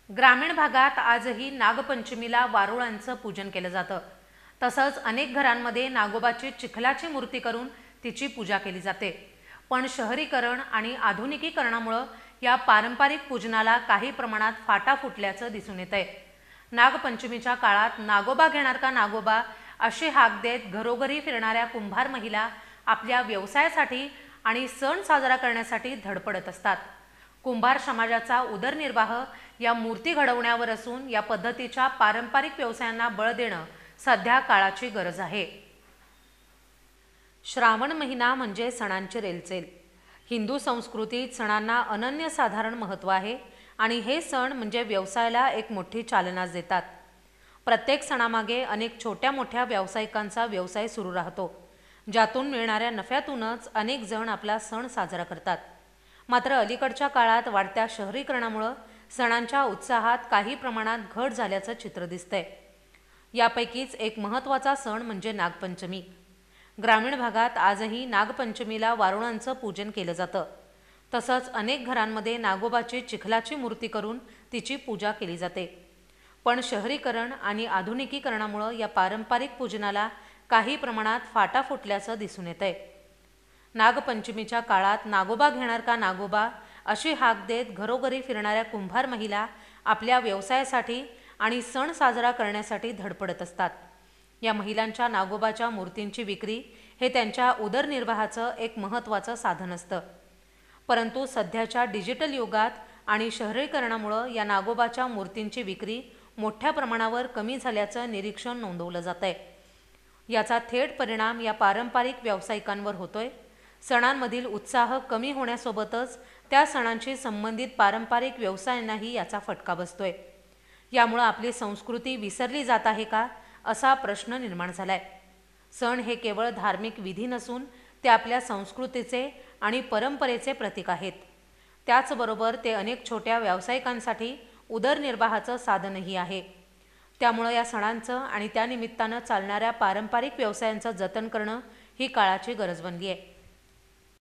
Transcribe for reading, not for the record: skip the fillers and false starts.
ग्रामीण भागात आजही नागपंचमीला वारुळांचं पूजन केलं जातं। तसंच अनेक घरांमध्ये नागोबाची चिखलाची मूर्ती करून तिची पूजा केली जाते। पण शहरीकरण आणि आधुनिकीकरणामुळे या पारंपरिक पूजनाला काही प्रमाणात फाटा फुटल्याचं दिसून येतंय। नागपंचमीच्या काळात नागोबा घेणार का नागोबा अशी हाक देत घरोघरी फिरणाऱ्या कुंभार महिला आपल्या व्यवसायासाठी आणि सण साजरा करण्यासाठी धडपडत असतात। कुंभार समाजाचा उदरनिर्वाह या मूर्ती घडवण्यावर असून या पद्धतीच्या पारंपरिक व्यवसायांना बळ देणं सध्या काळाची गरज आहे। श्रावण महिना म्हणजे सणांची रेलचेल। हिंदू संस्कृतीत सणांना अनन्यसाधारण महत्त्व आहे आणि हे सण म्हणजे व्यवसायाला एक मोठी चालना देतात। प्रत्येक सणामागे अनेक छोट्या मोठ्या व्यावसायिकांचा व्यवसाय सुरू राहतो, ज्यातून मिळणाऱ्या नफ्यातूनच अनेक जण आपला सण साजरा करतात। मात्र अलीकडच्या काळात वाढत्या शहरीकरणामुळे सणांच्या उत्साहात काही प्रमाणात घट झाल्याचं चित्र दिसतंय। यापैकीच एक महत्त्वाचा सण म्हणजे नागपंचमी। ग्रामीण भागात आजही नागपंचमीला वारुळांचं पूजन केलं जातं। तसंच अनेक घरांमध्ये नागोबाची चिखलाची मूर्ती करून तिची पूजा केली जाते। पण शहरीकरण आणि आधुनिकीकरणामुळे या पारंपरिक पूजनाला काही प्रमाणात फाटा फुटल्याचं दिसून येतंय। नागपंचमीच्या काळात नागोबा घेणार का नागोबा अशी हाक देत घरोघरी फिरणाऱ्या कुंभार महिला आपल्या व्यवसायासाठी आणि सण साजरा करण्यासाठी धडपडत असतात। या महिलांच्या नागोबाच्या मूर्तींची विक्री हे त्यांच्या उदरनिर्वाहाचं एक महत्त्वाचं साधन असतं। परंतु सध्याच्या डिजिटल युगात आणि शहरीकरणामुळे या नागोबाच्या मूर्तींची विक्री मोठ्या प्रमाणावर कमी झाल्याचं निरीक्षण नोंदवलं जातंय। याचा थेट परिणाम या पारंपरिक व्यावसायिकांवर होतोय। सणांमधील उत्साह कमी होण्यासोबतच त्या सणांशी संबंधित पारंपरिक व्यवसायांनाही याचा फटका बसतोय। यामुळे आपली संस्कृती विसरली जात आहे का असा प्रश्न निर्माण झालाय। सण हे केवळ धार्मिक विधी नसून ते आपल्या संस्कृतीचे आणि परंपरेचे प्रतीक आहेत। त्याचबरोबर ते अनेक छोट्या व्यावसायिकांसाठी उदरनिर्वाहाचं साधनही आहे। त्यामुळे या सणांचं आणि त्यानिमित्तानं चालणाऱ्या पारंपरिक व्यवसायांचं जतन करणं ही काळाची गरज बनली आहे।